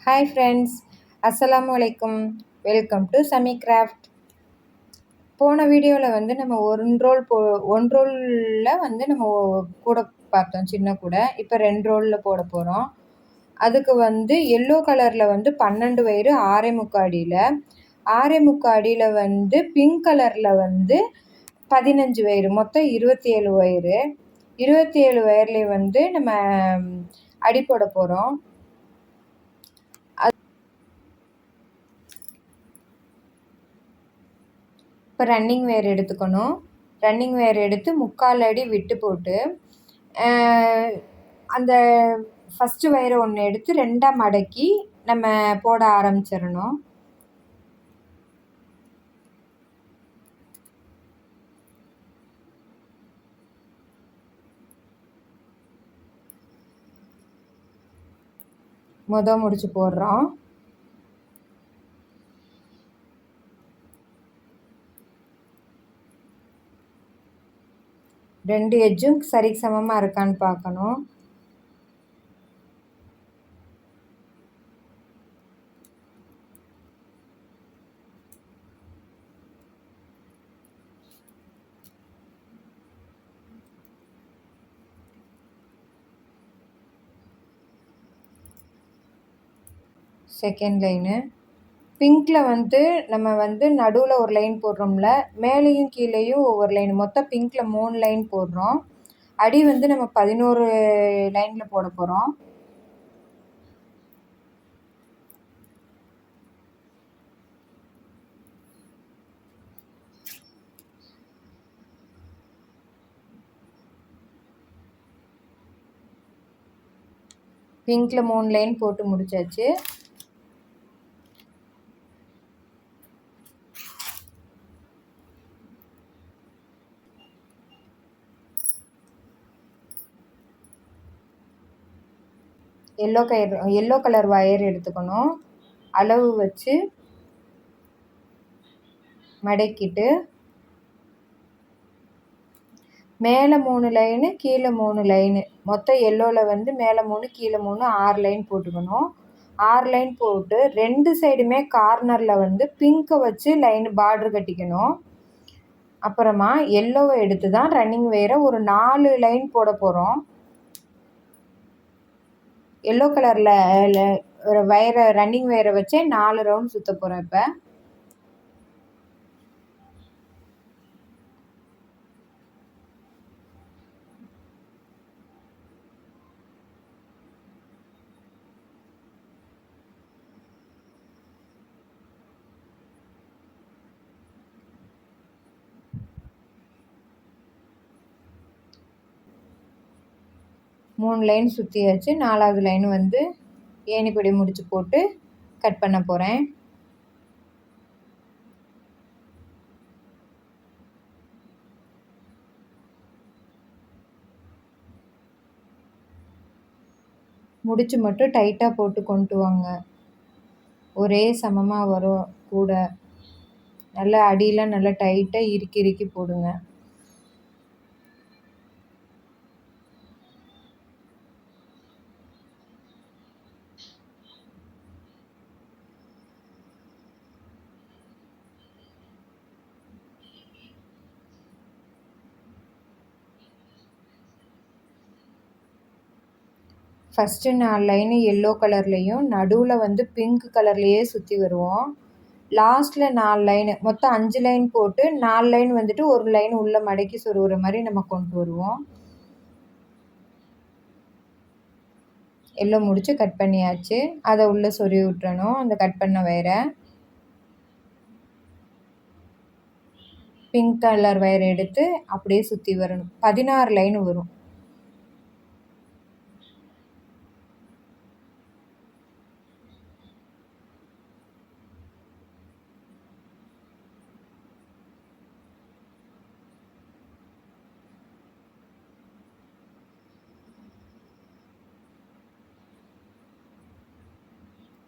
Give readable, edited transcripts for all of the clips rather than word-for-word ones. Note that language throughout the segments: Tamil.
ஹாய் ஃப்ரெண்ட்ஸ், அஸ்ஸலாமு அலைக்கும். Welcome to Sami craft. போன வீடியோவில் வந்து நம்ம ஒன் ரோலில் வந்து நம்ம கூட பார்த்தோம், சின்ன கூட. இப்போ 2 ரோலில் போட போகிறோம். அதுக்கு வந்து எல்லோ கலரில் வந்து 12 வயரு 6.25 அடியில், 6.25 அடியில் வந்து பிங்க் கலரில் வந்து 15 வயரு, மொத்தம் 27 வயரு. 27 வயர்லேயே வந்து நம்ம அடி போட போகிறோம். இப்போ ரன்னிங் வேர் எடுத்துக்கணும். ரன்னிங் வேர் எடுத்து 3/4 அடி விட்டு போட்டு அந்த ஃபஸ்ட்டு வயரை ஒன்று எடுத்து 2ஆக மடக்கி நம்ம போட ஆரம்பிச்சிடணும். முடிச்சு போடுறோம். ரெண்டு எட்ஜும் சரிக்கு சமமாக இருக்கான்னு பார்க்கணும். செகண்ட் லைனு பிங்க்கில் வந்து நம்ம வந்து நடுவில் ஒரு லைன் போடுறோம்ல, மேலேயும் கீழேயும் ஒவ்வொரு லைன், மொத்தம் பிங்க்கில் 3 லைன் போடுறோம். அடி வந்து நம்ம 11 லைனில் போட போகிறோம். பிங்க்கில் 3 லைன் போட்டு முடிச்சாச்சு. எல்லோ கலர் வயர் எடுத்துக்கணும். அளவு வச்சு மடக்கிட்டு மேலே 3 லைனு, கீழே 3 லைனு, மொத்தம் எல்லோவில் வந்து மேலே 3 கீழே 3 6 லைன் போட்டுக்கணும். 6 லைன் போட்டு 2 சைடுமே கார்னரில் வந்து பிங்க்கை வச்சு லைன் பார்ட்ரு கட்டிக்கணும். அப்புறமா எல்லோவை எடுத்து தான் ரன்னிங் வேரை ஒரு 4 லைன் போட போகிறோம். எல்லோ கலரில் ரன்னிங் வேரை வச்சே 4 ரவுண்ட் சுற்ற போகிறேன். இப்போ 3 லைன் சுற்றியாச்சு. 4வது லைன் வந்து ஏணிப்படி முடிச்சு போட்டு கட் பண்ண போகிறேன். முடிச்சு மட்டும் டைட்டாக போட்டு கொண்டு வாங்க, ஒரே சமமாக வரும். கூட நல்லா அடியெலாம் நல்லா டைட்டாக இறுக்கி போடுங்க. ஃபஸ்ட்டு 4 லைனு எல்லோ கலர்லேயும் நடுவில் வந்து பிங்க் கலர்லேயே சுற்றி வருவோம். லாஸ்ட்டில் 4 லைனு, மொத்தம் 5 லைன் போட்டு 4 லைன் வந்துட்டு ஒரு லைன் உள்ளே மடக்கி சொருகிற மாதிரி நம்ம கொண்டு வருவோம். எல்லோ முடிச்சு கட் பண்ணியாச்சு. அதை உள்ளே சொருவி விட்டுறணும். அந்த கட் பண்ண வயரை பிங்க் கலர் வயரை எடுத்து அப்படியே சுற்றி வரணும். 16 லைன் வரும்.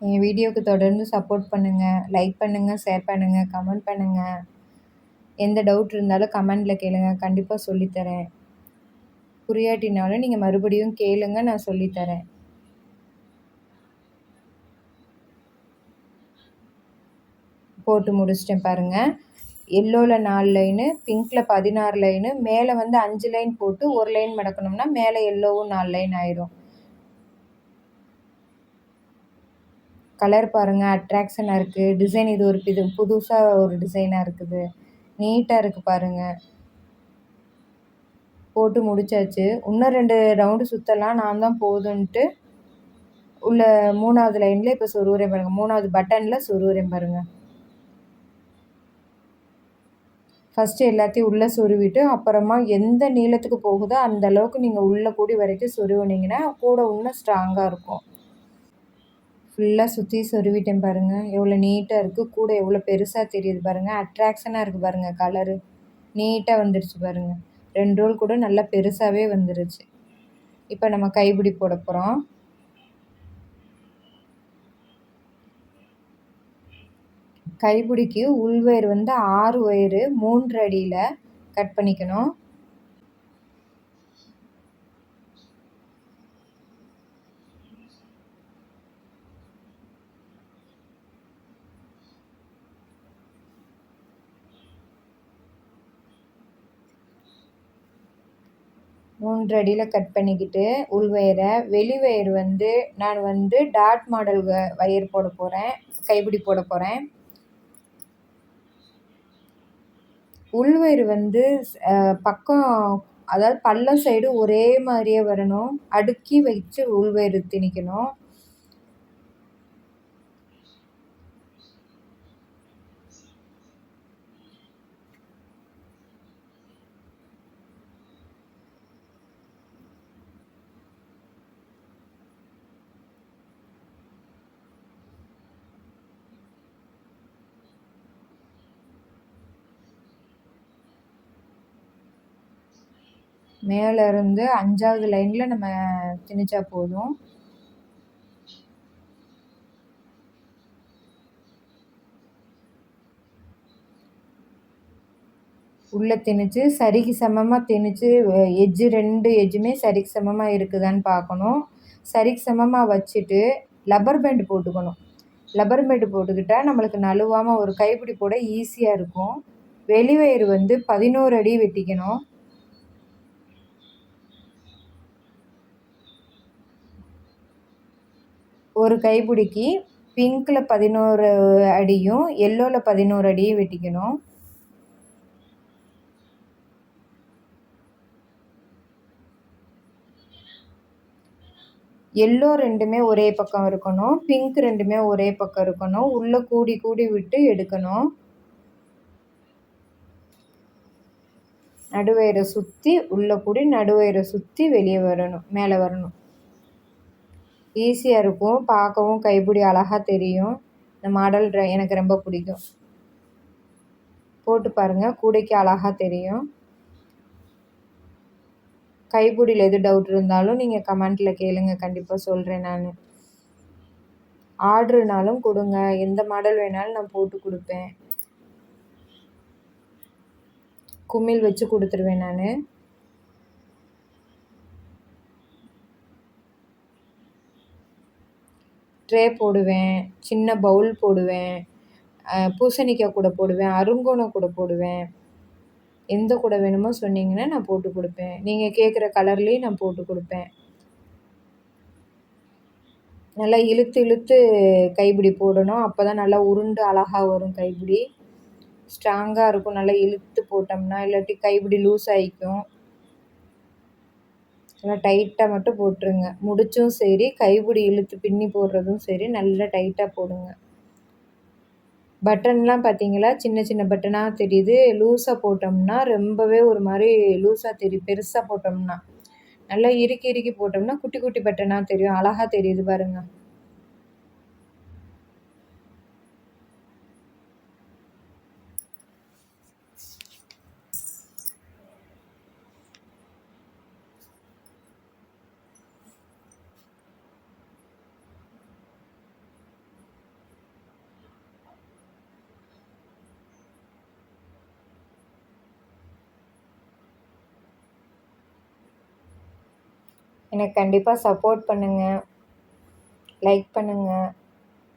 என் வீடியோவுக்கு தொடர்ந்து சப்போர்ட் பண்ணுங்கள். லைக் பண்ணுங்கள், ஷேர் பண்ணுங்கள், கமெண்ட் பண்ணுங்கள். எந்த டவுட் இருந்தாலும் கமெண்டில் கேளுங்க, கண்டிப்பாக சொல்லித்தரேன். புரியாட்டினாலும் நீங்கள் மறுபடியும் கேளுங்க, நான் சொல்லித்தரேன். போட்டு முடிச்சிட்டேன் பாருங்கள். எல்லோவில் 4 லைனு, பிங்க்கில் 16 லைனு, மேலே வந்து 5 லைன் போட்டு ஒரு லைன் மடக்கணும்னா மேலே எல்லோவும் 4 லைன் ஆயிரும். கலர் பாருங்கள், அட்ராக்ஷனாக இருக்குது. டிசைன் இது ஒரு புதுசாக ஒரு டிசைனாக இருக்குது. நீட்டாக இருக்குது பாருங்கள். போட்டு முடிச்சாச்சு. இன்னும் 2 ரவுண்டு சுற்றலாம். நான் தான் போதுன்ட்டு உள்ள 3வது லைனில் இப்போ சொருவுறேன் பாருங்கள். 3வது பட்டனில் சொருவுறேன் பாருங்கள். ஃபஸ்ட்டு எல்லாத்தையும் உள்ளே சொருவிட்டு அப்புறமா எந்த நீளத்துக்கு போகுதோ அந்த அளவுக்கு நீங்கள் உள்ளே கூடி வரைக்கும் சொருவினீங்கன்னா கூட இன்னும் ஸ்ட்ராங்காக இருக்கும். ஃபுல்லாக சுற்றி சொருவிட்டேன் பாருங்கள். எவ்வளோ நீட்டாக இருக்குது. கூட எவ்வளோ பெருசாக தெரியுது பாருங்கள். அட்ராக்ஷனாக இருக்குது பாருங்கள். கலரு நீட்டாக வந்துடுச்சு பாருங்கள். 2 ரோல் கூட நல்லா பெருசாகவே வந்துருச்சு. இப்போ நம்ம கைப்பிடி போட போகிறோம். கைப்பிடிக்கு உள்வயர் வந்து 6 ஒயரு 3 அடியில் கட் பண்ணிக்கணும். மூன்று அடியில் கட் பண்ணிக்கிட்டு உள்வயரை, வெளி வயர் வந்து நான் வந்து டாட் மாடல் வயர் போட போகிறேன். கைப்பிடி போட போகிறேன். உள்வயிறு வந்து பக்கம், அதாவது பல்லம் சைடு ஒரே மாதிரியே வரணும். அடுக்கி வச்சு உள்வயிறு திணிக்கணும். மேலே இருந்து 5வது லைனில் நம்ம திணிச்சா போதும். உள்ளே திணிச்சு சரிக்கு சமமாக திணிச்சு எட்ஜு 2 எட்ஜுமே சரிக்கு சமமாக இருக்குதான்னு பார்க்கணும். சரிக்கு சமமாக வச்சுட்டு லப்பர் பேண்டு போட்டுக்கணும். லப்பர் பேண்டு போட்டுக்கிட்டால் நம்மளுக்கு நழுவாமல் ஒரு கைப்பிடி போட ஈஸியாக இருக்கும். வெளிவயிறு வந்து 11 அடி வெட்டிக்கணும். ஒரு கைப்பிடிக்கு பிங்க்கில் 11 அடியும் எல்லோவில் 11 அடியும் வெட்டிக்கணும். எல்லோ 2மே ஒரே பக்கம் இருக்கணும். பிங்க் 2மே ஒரே பக்கம் இருக்கணும். உள்ளே கூடி கூடி விட்டு எடுக்கணும். நடுவயிறை சுற்றி உள்ளே கூடி நடுவயிறை சுற்றி வெளியே வரணும், மேலே வரணும். ஈஸியாக இருக்கும். பார்க்கவும் கைப்பிடி அழகாக தெரியும். இந்த மாடல் எனக்கு ரொம்ப பிடிக்கும். போட்டு பாருங்கள், கூடைக்கு அழகாக தெரியும். கைப்பிடியில் எது டவுட் இருந்தாலும் நீங்கள் கமெண்ட்டில் கேளுங்க, கண்டிப்பாக சொல்கிறேன் நான். ஆர்டருனாலும் கொடுங்க, எந்த மாடல் வேணாலும் நான் போட்டு கொடுப்பேன். குமிழ் வச்சு கொடுத்துருவேன் நான். ட்ரே போடுவேன், சின்ன பவுல் போடுவேன், பூசணிக்காய் கூட போடுவேன், அருங்கோணம் கூட போடுவேன். எந்த கூட வேணுமோ சொன்னீங்கன்னா நான் போட்டு கொடுப்பேன். நீங்கள் கேட்குற கலர்லேயும் நான் போட்டு கொடுப்பேன். நல்லா இழுத்து இழுத்து கைப்பிடி போடணும். அப்போ தான் நல்லா உருண்டு அழகாக வரும் கைப்பிடி. ஸ்ட்ராங்காக இருக்கும். நல்லா இழுத்து போட்டோம்னா, இல்லாட்டி கைப்பிடி லூஸ் ஆகிக்கும். நல்லா டைட்டாக மட்டும் போட்டுருங்க. முடிச்சும் சரி, கைப்பிடி இழுத்து பின்னி போடுறதும் சரி, நல்லா டைட்டாக போடுங்க. பட்டன்லாம் பார்த்தீங்களா, சின்ன சின்ன பட்டனாக தெரியுது. லூஸாக போட்டோம்னா ரொம்பவே ஒரு மாதிரி லூஸாக தெரியும். பெருசாக போட்டோம்னா நல்லா இறுக்கி இறுக்கி போட்டோம்னா குட்டி குட்டி பட்டனாக தெரியும். அழகாக தெரியுது பாருங்கள். எனக்கு கண்டிப்பாக சப்போர்ட் பண்ணுங்கள், லைக் பண்ணுங்கள்,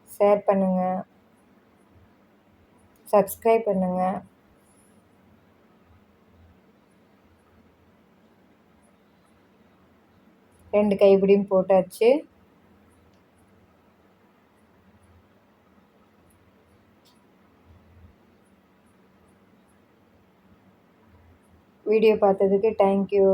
ஷேர் பண்ணுங்கள். சப்ஸ்கிரைப் பண்ணுங்கள். ரெண்டு கைப்பிடியும் போட்டாச்சு. வீடியோ பார்த்ததுக்கு தேங்க்யூ.